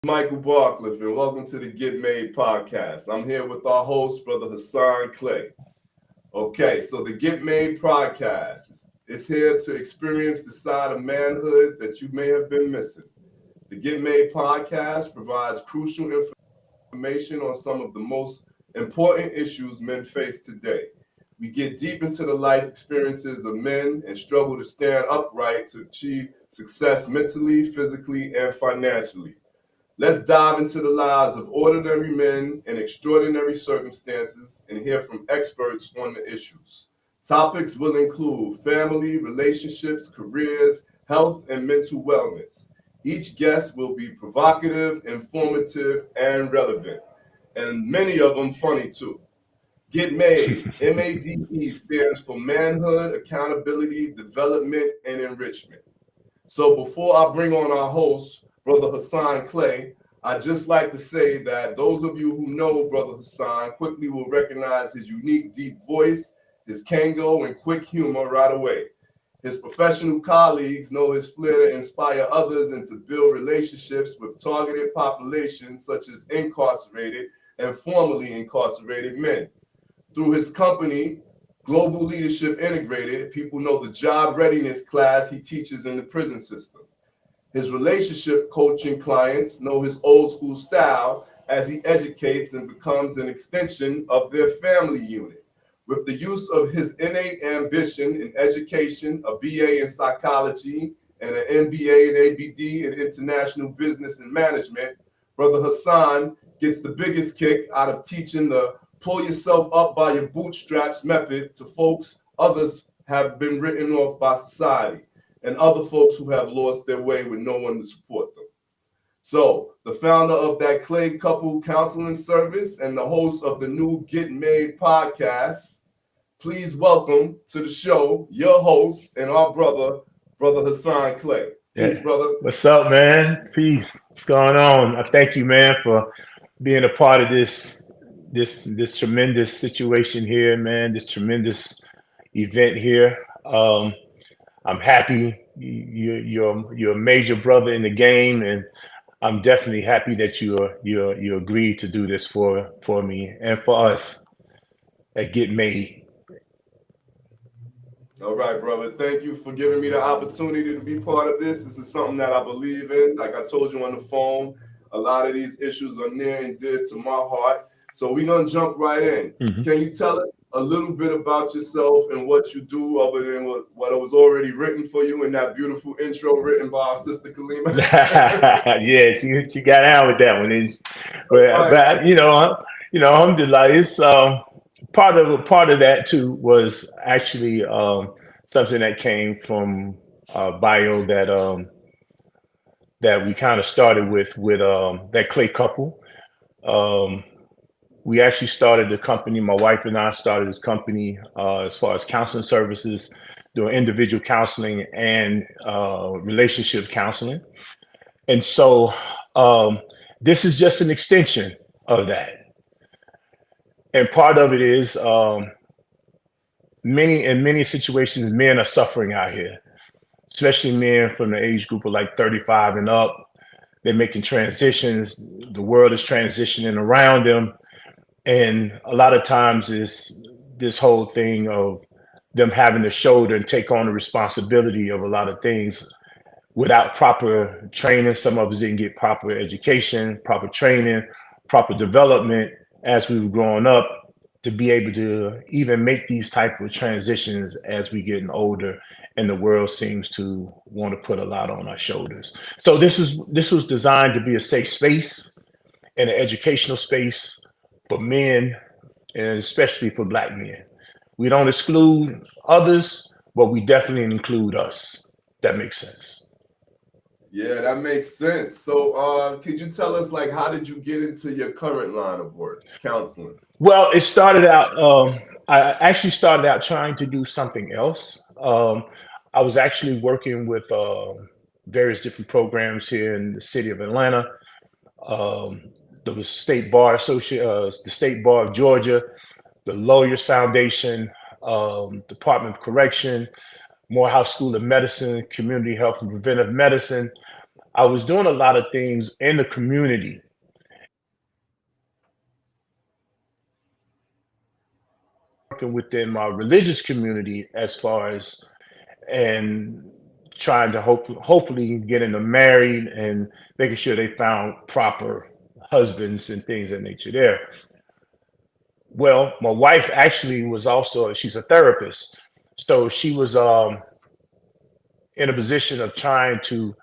Michael Barclift, and welcome to the Get M.A.D.E podcast. I'm here with our host, Brother Hasan Clay. Okay, so the Get M.A.D.E podcast is here to experience the side of manhood that you may have been missing. The Get M.A.D.E podcast provides crucial information on some of the most important issues men face today. We get deep into the life experiences of men and struggle to stand upright to achieve success mentally, physically, and financially. Let's dive into the lives of ordinary men in extraordinary circumstances and hear from experts on the issues. Topics will include family, relationships, careers, health, and mental wellness. Each guest will be provocative, informative, and relevant, and many of them funny too. Get M.A.D.E. M-A-D-E stands for manhood, accountability, development, and enrichment. So before I bring on our host, Brother Hasan Clay, I'd just like to say that those of you who know Brother Hasan quickly will recognize his unique deep voice, his kango, and quick humor right away. His professional colleagues know his flair to inspire others and to build relationships with targeted populations such as incarcerated and formerly incarcerated men. Through his company, Global Leadership Integrated, people know the job readiness class he teaches in the prison system. His relationship coaching clients know his old school style as he educates and becomes an extension of their family unit. With the use of his innate ambition in education, a BA in psychology, and an MBA in ABD in international business and management, Brother Hasan gets the biggest kick out of teaching the pull yourself up by your bootstraps method to folks others have been written off by society and other folks who have lost their way with no one to support them. So, the founder of that Clay Couple Counseling Service and the host of the new Get M.A.D.E podcast, please welcome to the show your host and our brother, Brother Hasan Clay. Peace, brother. What's up, man? Peace. What's going on? I thank you, man, for being a part of this tremendous situation here, man. This tremendous event here. I'm happy you're a major brother in the game, and I'm definitely happy that you agreed to do this for me and for us at Get M.A.D.E. All right, brother. Thank you for giving me the opportunity to be part of this. This is something that I believe in. Like I told you on the phone, a lot of these issues are near and dear to my heart. So we're going to jump right in. Mhm. Can you tell us a little bit about yourself and what you do other than what was already written for you in that beautiful intro written by our sister Kalima? Yeah, she got out with that one, Right. but alhamdulillah, it's part of that too was actually something that came from bio that we kind of started with that Clay couple. Um, we actually started the company. My wife and I started this company as far as counseling services, doing individual counseling and relationship counseling. And so um, this is just an extension of that. And part of it is in many situations, men are suffering out here, especially men from the age group of like 35 and up. They're making transitions. The world is transitioning around them. And a lot of times is this whole thing of them having to shoulder and take on the responsibility of a lot of things without proper training. Some of us didn't get proper education, proper training, proper development as we were growing up to be able to even make these type of transitions as we getting older and the world seems to want to put a lot on our shoulders. So this was designed to be a safe space and an educational space for men and especially for black men. We don't exclude others, but we definitely include us. That makes sense. Yeah, that makes sense. So, could you tell us, like, how did you get into your current line of work, counseling? Well, it started out. I actually started out trying to do something else. I was actually working with various different programs here in the city of Atlanta. Um, there was the State Bar of Georgia, the Lawyers Foundation, Department of Correction, Morehouse School of Medicine, Community Health and Preventive Medicine. I was doing a lot of things in the community, working within my religious community as far as and trying to hopefully getting them married and making sure they found proper husbands and things of that nature there. Well, my wife actually was also she's a therapist, so she was in a position of trying to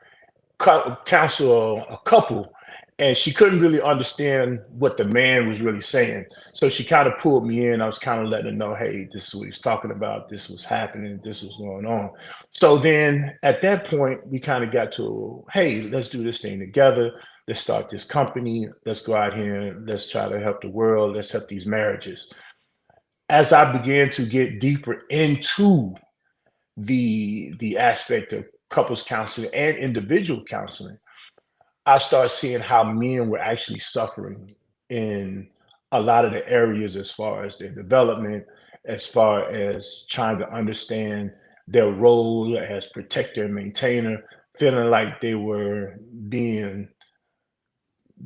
counsel a couple, and she couldn't really understand what the man was really saying. So she kind of pulled me in. I was kind of letting her know, hey, this is what he's talking about. This was happening. This was going on. So then at that point, we kind of got to, hey, let's do this thing together. Let's start this company. Let's go out here and let's try to help the world. Let's help these marriages. As I began to get deeper into the aspect of couples counseling and individual counseling, I started seeing how men were actually suffering in a lot of the areas as far as their development, as far as trying to understand their role as protector and maintainer, feeling like they were being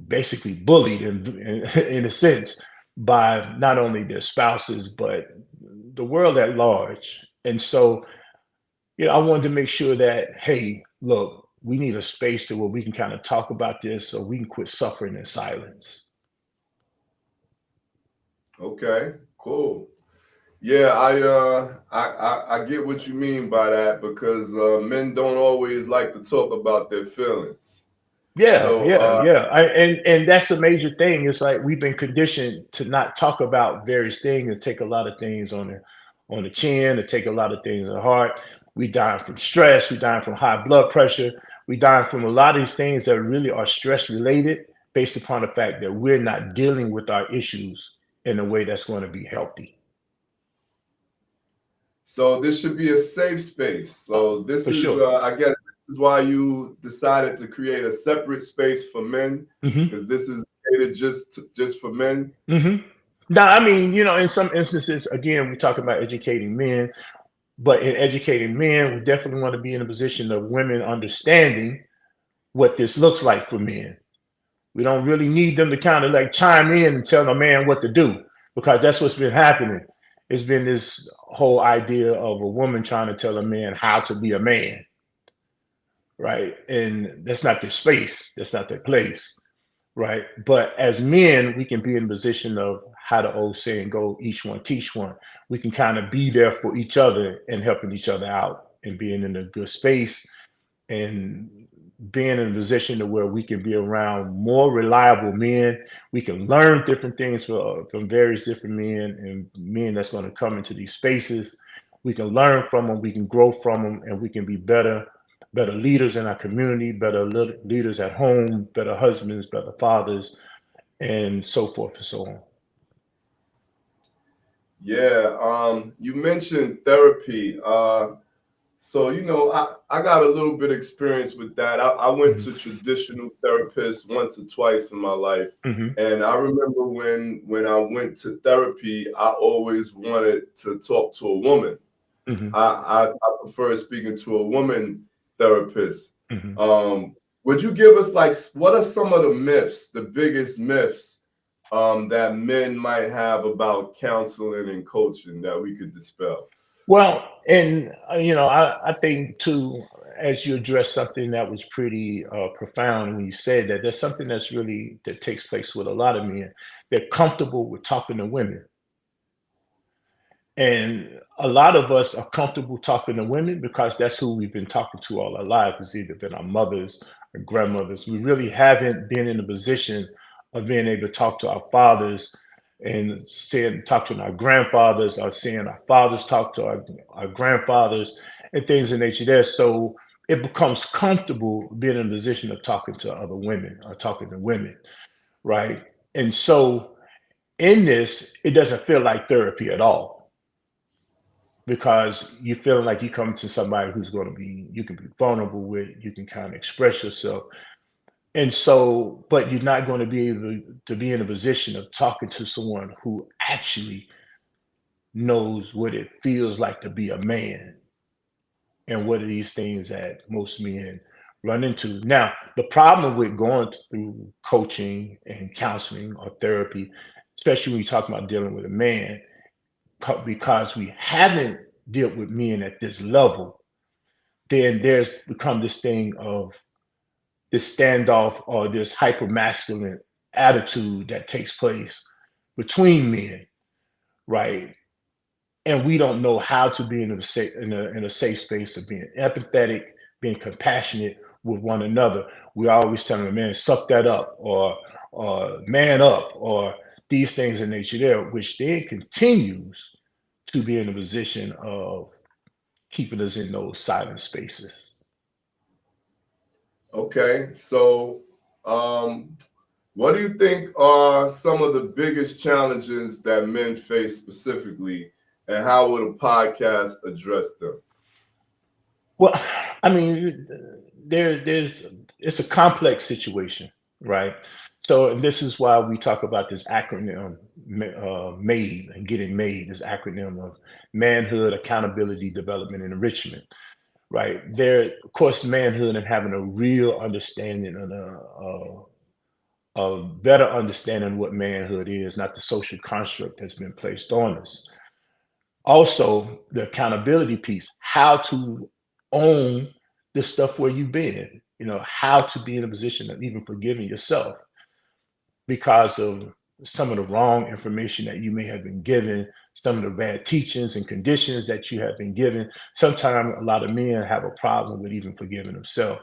basically bullied in a sense by not only their spouses, but the world at large. And so I wanted to make sure that, hey, look, we need a space to where we can kind of talk about this so we can quit suffering in silence. Okay, cool. Yeah, I get what you mean by that because men don't always like to talk about their feelings. Yeah, So yeah, yeah. And that's a major thing. It's like we've been conditioned to not talk about various things and take a lot of things on the chin, to take a lot of things to the heart. We dying from stress, we dying from high blood pressure, we dying from a lot of these things that really are stress related based upon the fact that we're not dealing with our issues in a way that's going to be healthy. so this should be a safe space. So this For is sure. I guess this is why you decided to create a separate space for men Hmm. because this is catered just for men. Hmm. Now, I mean, in some instances, again, we talk about educating men, but in educating men, we definitely want to be in a position of women understanding what this looks like for men. We don't really need them to kind of like chime in and tell a man what to do because that's what's been happening. It's been this whole idea of a woman trying to tell a man how to be a man, right? And that's not their space, that's not their place, right? But as men, we can be in a position of how the old saying go, each one teach one. We can kind of be there for each other and helping each other out and being in a good space and being in a position to where we can be around more reliable men. We can learn different things from various different men and men that's going to come into these spaces. We can learn from them, we can grow from them, and we can be better leaders in our community, better leaders at home, better husbands, better fathers, and so forth and so on. Yeah, you mentioned therapy. So, I got a little bit of experience with that. I went Hmm. to traditional therapists once or twice in my life. Hmm. And I remember when I went to therapy, I always wanted to talk to a woman. Hmm. I prefer speaking to a woman therapist. Hmm. Um, would you give us like what are some of the myths, the biggest myths that men might have about counseling and coaching that we could dispel? Well, and I think too, as you address something that was pretty profound when you said that, there's something that's really that takes place with a lot of men. They're comfortable with talking to women, and a lot of us are comfortable talking to women because that's who we've been talking to all our life. It's either been our mothers or grandmothers. We really haven't been in a position of being able to talk to our fathers and seeing talk to our grandfathers or seeing our fathers talk to our grandfathers and things of nature there. So it becomes comfortable being in a position of talking to other women or talking to women, right? And so in this, it doesn't feel like therapy at all because you feeling like you come to somebody who's going to be you can be vulnerable with, you can kind of express yourself. And so, but you're not going to be able to be in a position of talking to someone who actually knows what it feels like to be a man and what are these things that most men run into. Now, the problem with going through coaching and counseling or therapy, especially when you talk about dealing with a man, because we haven't dealt with men at this level, then there's become this thing of this standoff or this hyper masculine attitude that takes place between men, right? And we don't know how to be in a safe space of being empathetic, being compassionate with one another. We always tell them, man, suck that up, or man up, or these things in nature there, which then continues to be in a position of keeping us in those silent spaces. Okay, so um, what do you think are some of the biggest challenges that men face specifically, and how would a podcast address them? Well, I mean, there's it's a complex situation, right? So, and this is why we talk about this acronym, MADE, and getting made, this acronym of manhood, accountability, development, and enrichment, right? There, of course, manhood and having a real understanding and a better understanding of what manhood is, not the social construct that's been placed on us. Also, the accountability piece, how to own the stuff where you've been, how to be in a position of even forgiving yourself because of some of the wrong information that you may have been given, some of the bad teachings and conditions that you have been given. Sometimes a lot of men have a problem with even forgiving themselves.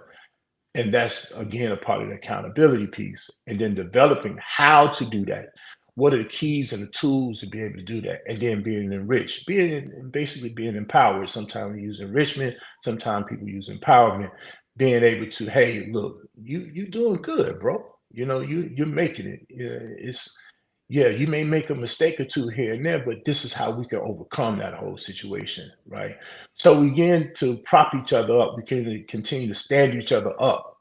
And that's again a part of the accountability piece. And then developing how to do that. What are the keys and the tools to be able to do that? And then being enriched, basically being empowered. Sometimes we use enrichment, sometimes people use empowerment, being able to, hey, look, you doing good, bro. You're making it. You may make a mistake or two here and there, but this is how we can overcome that whole situation, right? So we begin to prop each other up. We can continue to stand each other up.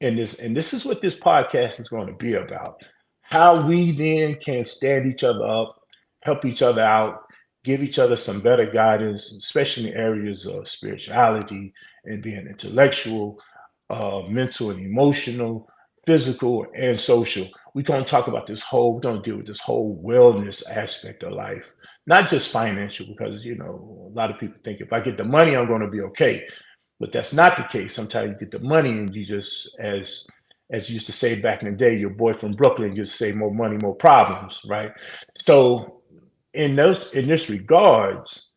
And this is what this podcast is going to be about. How we then can stand each other up, help each other out, give each other some better guidance, especially in areas of spirituality and being intellectual, mental and emotional, physical and social. We're going to talk about we're going to deal with this whole wellness aspect of life, not just financial, because, a lot of people think if I get the money, I'm going to be okay. But that's not the case. Sometimes you get the money and you just, as you used to say back in the day, your boy from Brooklyn just say more money, more problems, right? So in this regards,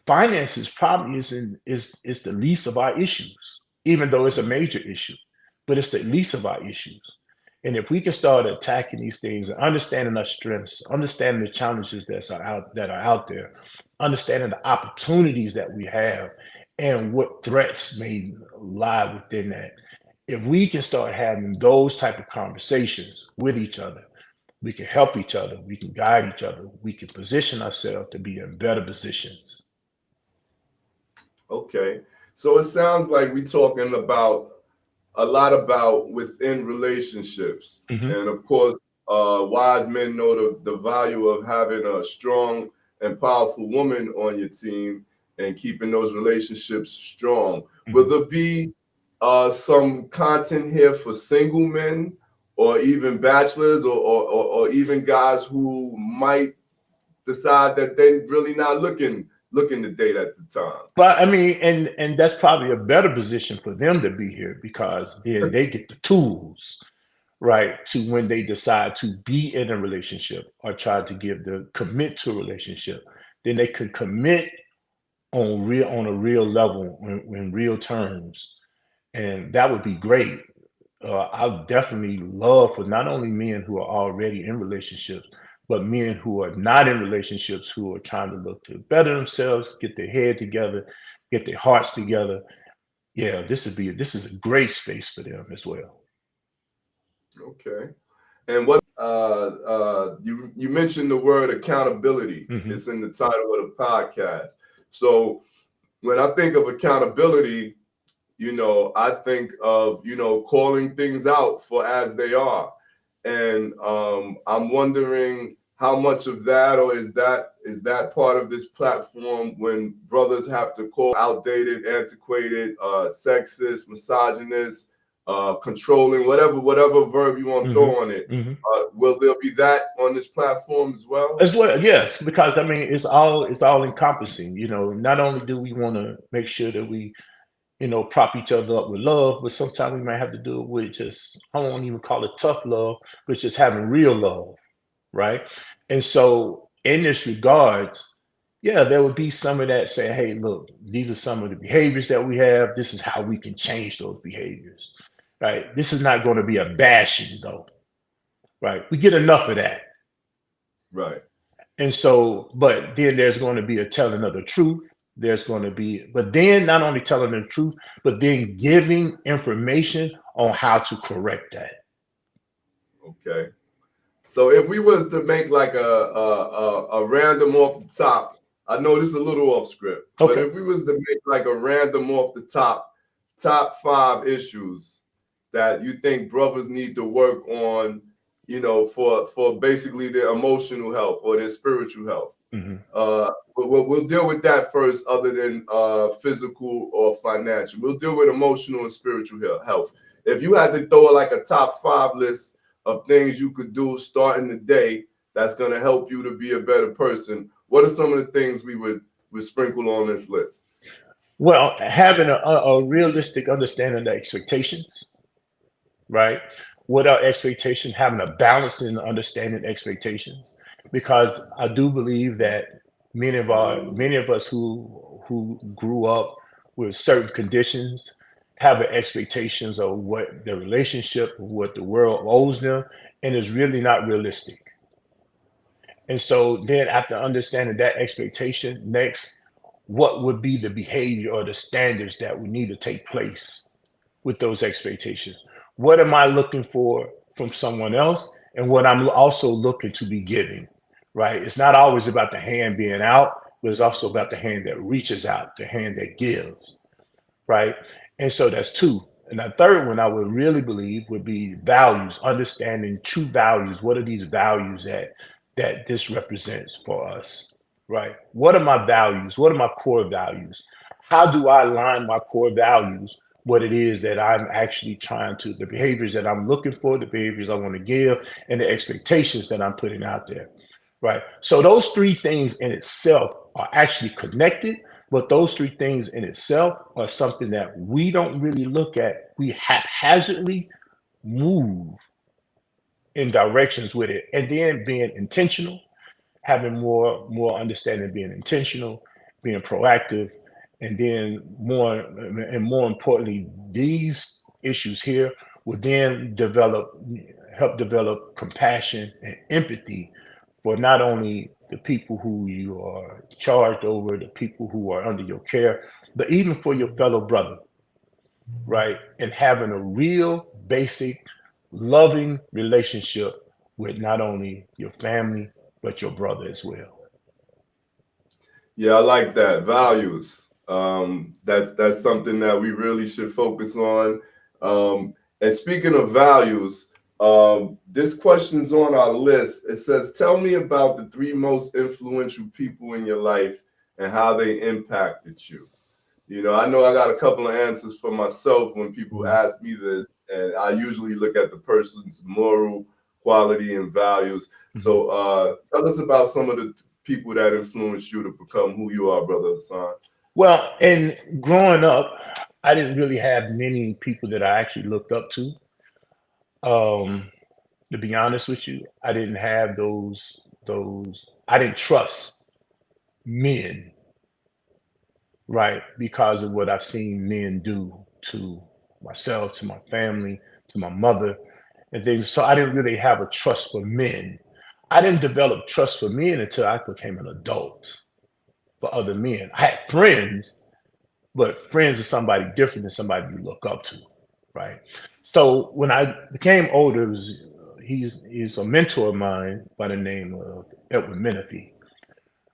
finances probably is the least of our issues, even though it's a major issue, but it's the least of our issues. And if we can start attacking these things and understanding our strengths, understanding the challenges that are out there, understanding the opportunities that we have and what threats may lie within that. If we can start having those type of conversations with each other, we can help each other, we can guide each other, we can position ourselves to be in better positions. Okay, so it sounds like we're talking about a lot about within relationships, Mhm. and of course, wise men know the value of having a strong and powerful woman on your team and keeping those relationships strong. Will Mhm. there be some content here for single men, or even bachelors, or even guys who might decide that they're really not looking to date at the time? But I mean, and that's probably a better position for them to be here because then they get the tools, right, to when they decide to be in a relationship or try to commit to a relationship, then they could commit on a real level in real terms, and that would be great. I would definitely love for not only men who are already in relationships, but men who are not in relationships who are trying to look to better themselves, get their head together, get their hearts together. Yeah, this is a great space for them as well. Okay. And what you mentioned the word accountability. Hmm. It's in the title of the podcast. So when I think of accountability, I think of calling things out for as they are. And I'm wondering how much of that, or is that part of this platform when brothers have to call outdated, antiquated, sexist, misogynist, controlling, whatever verb you want to throw on it? Will there be that on this platform as well? As well, yes, because I mean it's all encompassing. Not only do we want to make sure that we prop each other up with love, but sometimes we might have to do it with just, I won't even call it tough love, but just having real love, right? And so in this regards, yeah, there would be some of that saying, hey, look, these are some of the behaviors that we have. This is how we can change those behaviors, right? This is not going to be a bashing though, right? We get enough of that. Right. And so, but then there's going to be a telling of the truth. There's going to be, but then not only telling the truth, but then giving information on how to correct that. Okay. So if we was to make like a random off the top, I know this is a little off script, but Okay. if we was to make like a random off the top 5 issues that you think brothers need to work on, for basically their emotional health or their spiritual health. We'll deal with that first, other than physical or financial. We'll deal with emotional and spiritual health. If you had to throw like a top 5 list of things you could do starting the day that's going to help you to be a better person, what are some of the things we would sprinkle on this list? Well, having a realistic understanding of the expectations, right? What are expectations? Having a balance in understanding expectations, because I do believe that many of us who grew up with certain conditions have expectations of what the relationship, what the world owes them, and it's really not realistic. And so then after understanding that expectation, next, what would be the behavior or the standards that would need to take place with those expectations? What am I looking for from someone else? And what I'm also looking to be giving, right? It's not always about the hand being out, but it's also about the hand that reaches out, the hand that gives, right? And so that's 2. And the third one I would really believe would be values, understanding true values. What are these values that this represents for us, right? What are my values? What are my core values? How do I align my core values, what it is that I'm actually trying to, the behaviors that I'm looking for, the behaviors I want to give, and the expectations that I'm putting out there, right? So those 3 things in itself are actually connected, but those 3 things in itself are something that we don't really look at. We haphazardly move in directions with it, and then being intentional, having more understanding, being intentional, being proactive, and then more importantly, these issues here will then help develop compassion and empathy for not only the people who you are charged over, the people who are under your care, but even for your fellow brother, right? And having a real basic loving relationship with not only your family, but your brother as well. Yeah, I like that. Values. That's something that we really should focus on. And speaking of values, this question's on our list. It says, tell me about the 3 most influential people in your life and how they impacted you. I know I got a couple of answers for myself when people ask me this, and I usually look at the person's moral quality and values. So tell us about some of the people that influenced you to become who you are, Brother Hasan. Well, in growing up, I didn't really have many people that I actually looked up to. Um, to be honest with you, I didn't have those. I didn't trust men, right? Because of what I've seen men do to myself, to my family, to my mother, and things. So I didn't really have a trust for men. I didn't develop trust for men until I became an adult for other men. I had friends, but friends are somebody different than somebody you look up to, right? So when I became older, he's a mentor of mine by the name of Edward Menifee,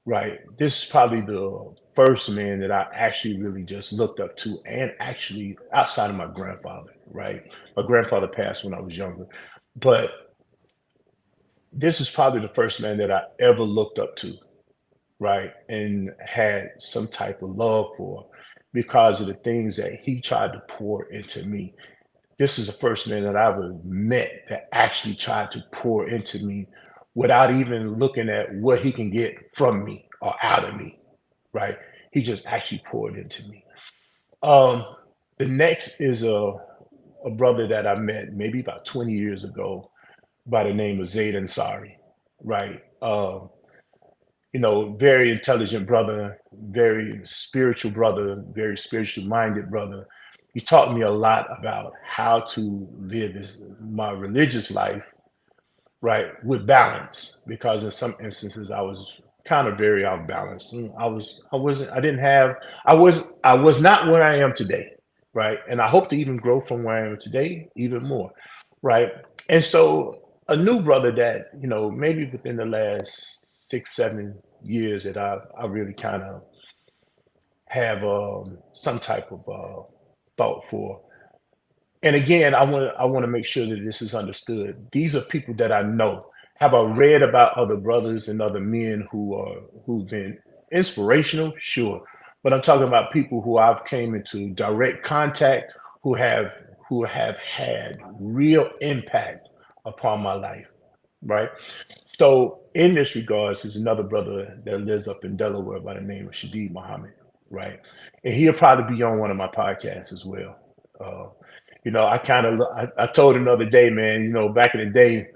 right? This is probably the first man that I actually really just looked up to, and actually outside of my grandfather, right? My grandfather passed when I was younger, but this is probably the first man that I ever looked up to, right? And had some type of love for because of the things that he tried to pour into me. This is the first man that I ever met that actually tried to pour into me without even looking at what he can get from me or out of me, right? He just actually poured into me. Um, the next is a brother that I met maybe about 20 years ago by the name of Zayd Ansari, right? Very intelligent brother, very spiritual brother, very spiritual minded brother. He taught me a lot about how to live my religious life, right, with balance. Because in some instances, I was kind of very off balance. I was not where I am today, right? And I hope to even grow from where I am today even more, right? And so a new brother that, maybe within the last 6, 7 years that I really kind of have some type of thought for. And again, I want to make sure that this is understood. These are people that I know. Have I read about other brothers and other men who've been inspirational? Sure, but I'm talking about people who I've came into direct contact who have who have had real impact upon my life, right? So in this regards, there's another brother that lives up in Delaware by the name of Shadid Muhammad, right? And he'll probably be on one of my podcasts as well. Uh, I told him the other day, man, back in the day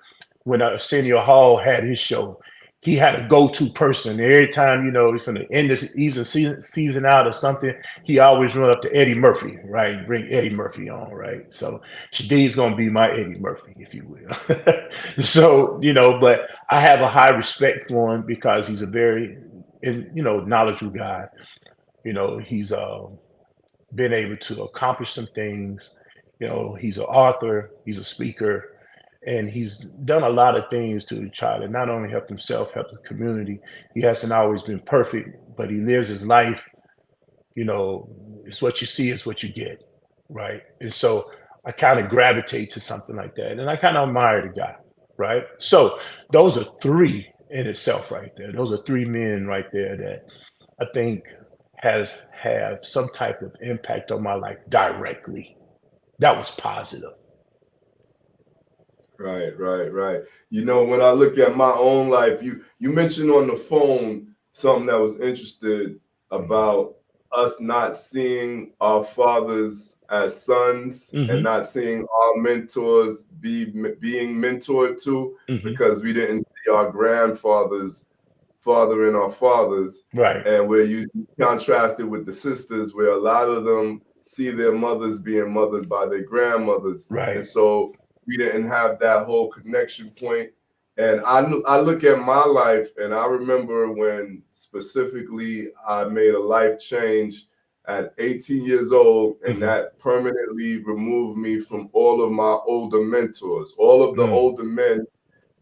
when Arsenio Hall had his show, he had a go-to person. Every time, from the end of the season out or something, he always run up to Eddie Murphy, right? Bring Eddie Murphy on, right? So Shadid's gonna be my Eddie Murphy, if you will. So, but I have a high respect for him because he's a very, knowledgeable guy. He's been able to accomplish some things. He's an author, he's a speaker, and he's done a lot of things to try to not only help himself, help the community. He hasn't always been perfect, but he lives his life. It's what you see, is what you get, right? And so I kind of gravitate to something like that, and I kind of admire the guy, right? So those are three in itself, right there. Those are three men right there that I think has have some type of impact on my life directly. That was positive. Right, right, right. When I look at my own life, you mentioned on the phone something that was interested about us not seeing our fathers as sons and Hmm. not seeing our mentors being mentored to Hmm. because we didn't see our grandfathers fathering our fathers, Right, and where you contrast it with the sisters, where a lot of them see their mothers being mothered by their grandmothers, and right. so we didn't have that whole connection point. And I look at my life, and I remember when specifically I made a life change at 18 years old, and Hmm. that permanently removed me from all of my older mentors, all of the Mm. older men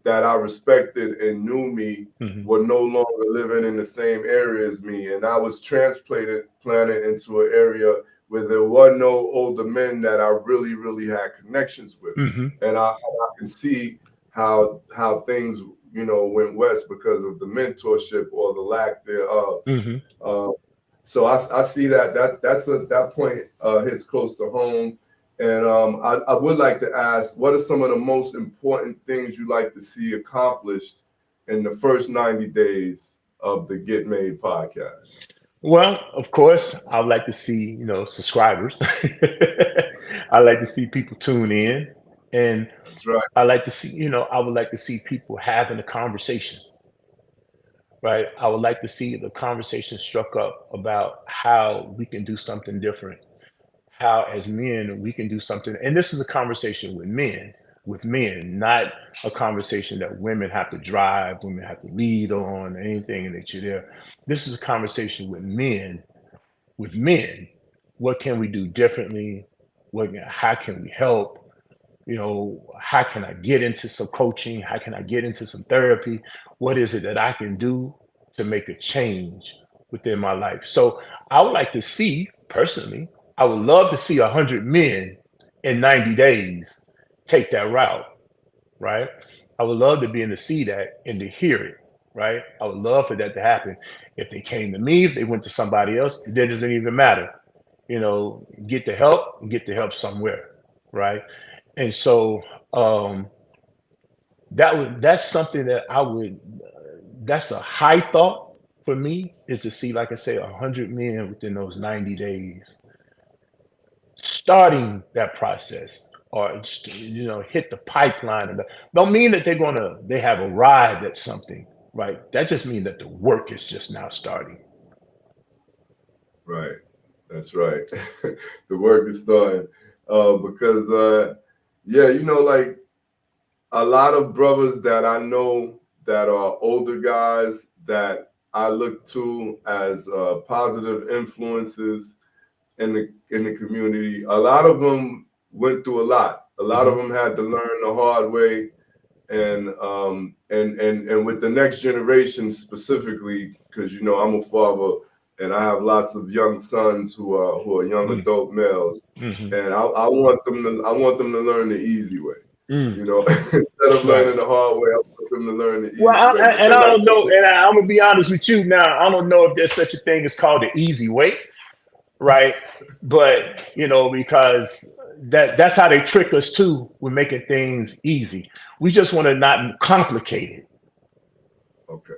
that I respected and knew me Hmm. were no longer living in the same area as me. And I was planted into an area where there were no older men that I really, really had connections with. Hmm. And I can see how things, went west because of the mentorship or the lack thereof. Hmm. Uh, so I see that point hits close to home. And I would like to ask, what are some of the most important things you like to see accomplished in the first 90 days of the Get Made podcast? Well, of course, I would like to see, subscribers. I like to see people tune in, and That's right. I would like to see people having a conversation, right? I would like to see the conversation struck up about how we can do something different, how as men we can do something. And this is a conversation with men, not a conversation that women have to drive, women have to lead on, anything that you're there. This is a conversation with men. What can we do differently? How can we help? How can I get into some coaching? How can I get into some therapy? What is it that I can do to make a change within my life? So I would like to see, personally, I would love to see 100 men in 90 days take that route, right? I would love to be able to see that and to hear it, right? I would love for that to happen. If they came to me, if they went to somebody else, that doesn't even matter. You know, get the help somewhere, right? And so that's something that I would. That's a high thought for me is to see, like I say, 100 men within those 90 days starting that process or hit the pipeline. And don't mean that they have arrived at something, right? That just means that the work is just now starting. Right. That's right. The work is starting. Because yeah, like a lot of brothers that I know that are older guys that I look to as positive influences in the community. A lot of them went through a lot. A lot of Mm-hmm. them had to learn the hard way, and with the next generation specifically, because I'm a father and I have lots of young sons who are young adult males, Mm-hmm. and I want them to learn the easy way. Mm. Instead of Right. learning the hard way, I want them to learn the Well, easy way and because I I don't know, and I'm gonna be honest with you now. I don't know if there's such a thing as called the easy way, right? But because that's how they trick us too. We're making things easy. We just want to not complicate it, okay,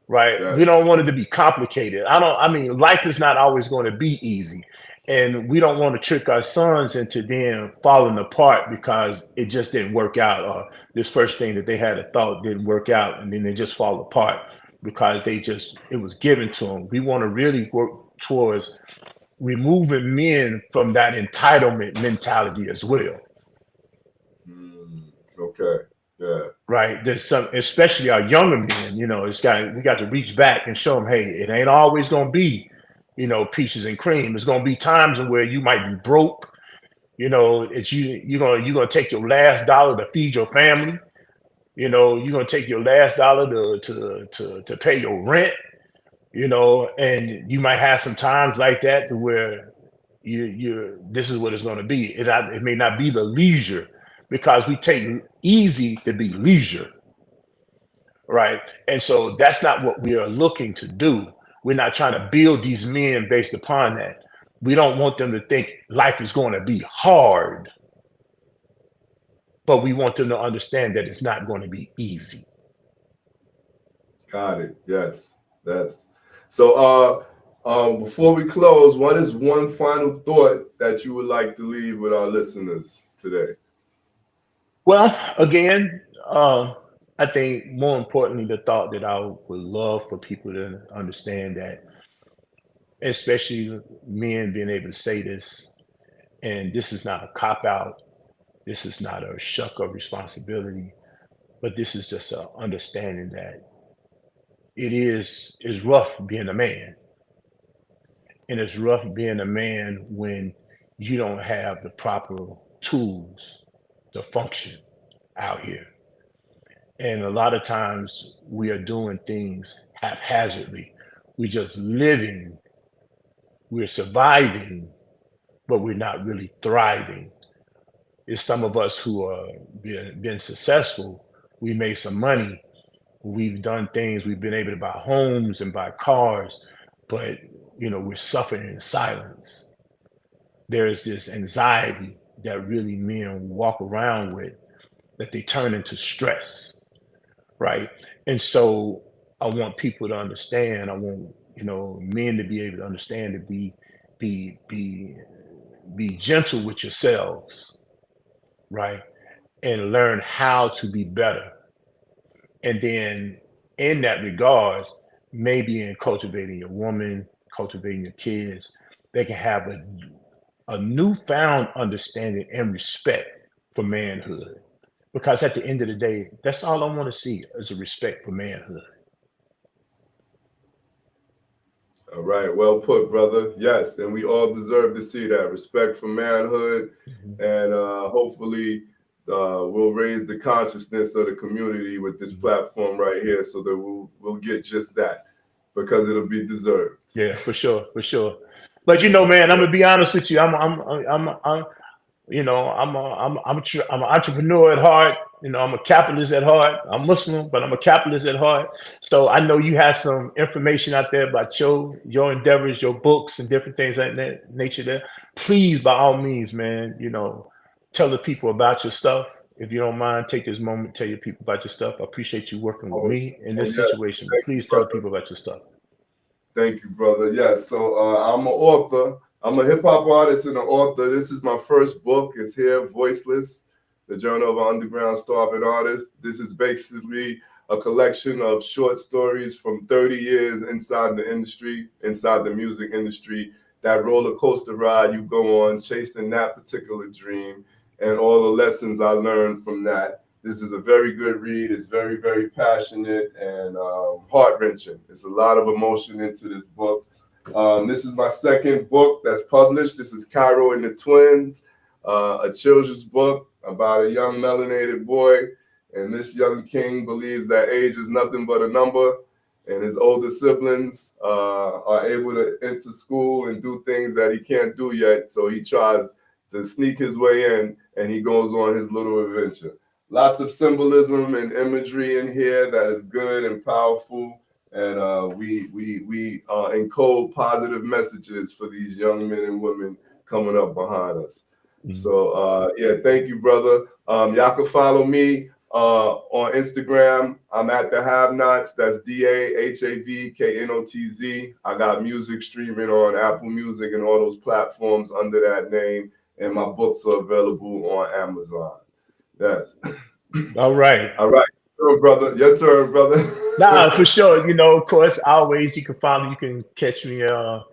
right? We yes, don't want it to be complicated. I mean, life is not always going to be easy. And we don't want to trick our sons into then falling apart because it just didn't work out, or this first thing that they had a thought didn't work out, and then they just fall apart because it was given to them. We want to really work towards removing men from that entitlement mentality as well, okay, yeah, right? There's some, especially our younger men. We got to reach back and show them, hey, it ain't always gonna be, peaches and cream. It's gonna be times where you might be broke. It's you're gonna take your last dollar to feed your family. You're gonna take your last dollar to pay your rent. And you might have some times like that to where you this is what it's going to be. It may not be the leisure because we take easy to be leisure, right? And so that's not what we are looking to do. We're not trying to build these men based upon that. We don't want them to think life is going to be hard, but we want them to understand that it's not going to be easy. got it. Yes, that's so. Before we close, what is one final thought that you would like to leave with our listeners today? Well, again, I think more importantly, the thought that I would love for people to understand that, especially men being able to say this, and this is not a cop out, this is not a shuck of responsibility, but this is just a understanding that it's rough being a man, and it's rough being a man when you don't have the proper tools to function out here. And a lot of times we are doing things haphazardly. We're just living, we're surviving, but we're not really thriving. It's some of us who are been successful. We made some money. We've done things. We've been able to buy homes and buy cars, but we're suffering in silence. There is this anxiety that really men walk around with that they turn into stress, right? And so I want people to understand. I want men to be able to understand to be be be gentle with yourselves, right? And learn how to be better. And then in that regard, maybe in cultivating your woman, cultivating your kids, they can have a newfound understanding and respect for manhood. Because at the end of the day, that's all I want to see is a respect for manhood. All right, well put, brother. Yes, and we all deserve to see that respect for manhood, Mhm, and hopefully, we'll raise the consciousness of the community with this mhm. platform right here, so that we'll get just that because it'll be deserved. Yeah, for sure, for sure. But Yeah, man, I'm yeah. gonna be honest with you. I'm You know, I'm an entrepreneur at heart. You know, I'm a capitalist at heart. I'm Muslim, but I'm a capitalist at heart. So I know you have some information out there about your endeavors, your books, and different things like that nature. There, please, by all means, man, you know, tell the people about your stuff. If you don't mind, take this moment, tell your people about your stuff. I appreciate you working with Oh, me in oh this yeah. situation, but Thank you, please tell the brother. people about your stuff. Thank you, brother. Yes. So I'm an author. I'm a hip hop artist and an author. This is my first book. It's here, Voiceless, the Journal of an Underground Starving Artist. This is basically a collection of short stories from 30 years inside the industry, inside the music industry. That roller coaster ride you go on, chasing that particular dream, and all the lessons I learned from that. This is a very good read. It's very, very passionate and heart wrenching. There's a lot of emotion into this book. This is my second book that's published. This is Cairo and the Twins, a children's book about a young melanated boy. And this young king believes that age is nothing but a number. And his older siblings are able to enter school and do things that he can't do yet. So he tries to sneak his way in and he goes on his little adventure. Lots of symbolism and imagery in here that is good and powerful, and we encode positive messages for these young men and women coming up behind us. So yeah, thank you, brother. Y'all can follow me on Instagram. I'm at the Have Nots. That's DAHAVKNOTZ. I got music streaming on Apple Music and all those platforms under that name, and my books are available on Amazon. Yes. All right. All right. Your turn, brother. Your turn, brother. Nah, for sure. You know, of course, always you can follow, you can catch me on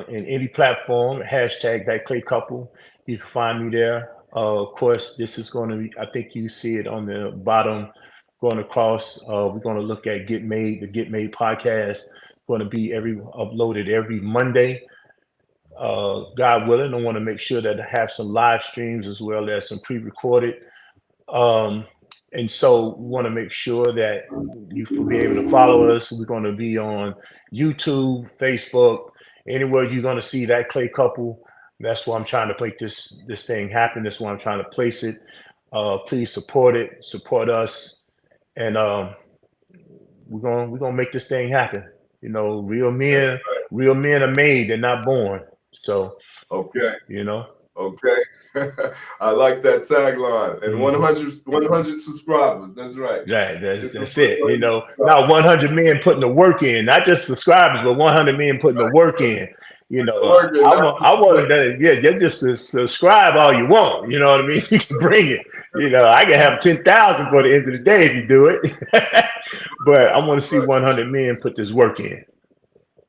in any platform, hashtag that clay couple. You can find me there. Of course, this is going to be, I think you see it on the bottom going across. We're going to look at Get Made, the Get Made podcast, going to be uploaded every Monday. God willing, I want to make sure that I have some live streams as well as some pre-recorded. Um, and so we want to make sure that you will be able to follow us. We're going to be on YouTube, Facebook, anywhere you're going to see that clay couple. That's why I'm trying to make this thing happen. That's why I'm trying to place it. Please support it, support us, and we're gonna make this thing happen. You know, real men are made, they're not born. So, Okay. you know. Okay. I like that tagline. And Mhm. 100 subscribers. That's right. Right, It's the that's first it. You 100 know, subscribers. not 100 men putting the work in, not just subscribers, but 100 men putting the work in. You know, Working, not I want just that. Yeah, just subscribe all you want. You know what I mean? You can bring it. You know, I can have 10,000 for the end of the day if you do it. But I want to see right. 100 men put this work in.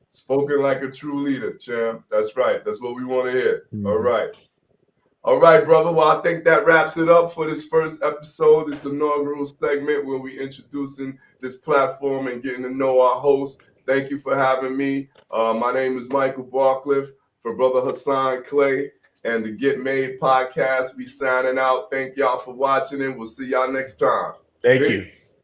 Spoken like a true leader, champ. That's right. That's what we want to hear. All Mhm. right. All right, brother. Well, I think that wraps it up for this first episode, this inaugural segment where we introducing this platform and getting to know our host. Thank you for having me. My name is Michael Barclift for Brother Hasan Clay and the Get Made podcast. We signing out. Thank y'all for watching and we'll see y'all next time. Thank you. Peace.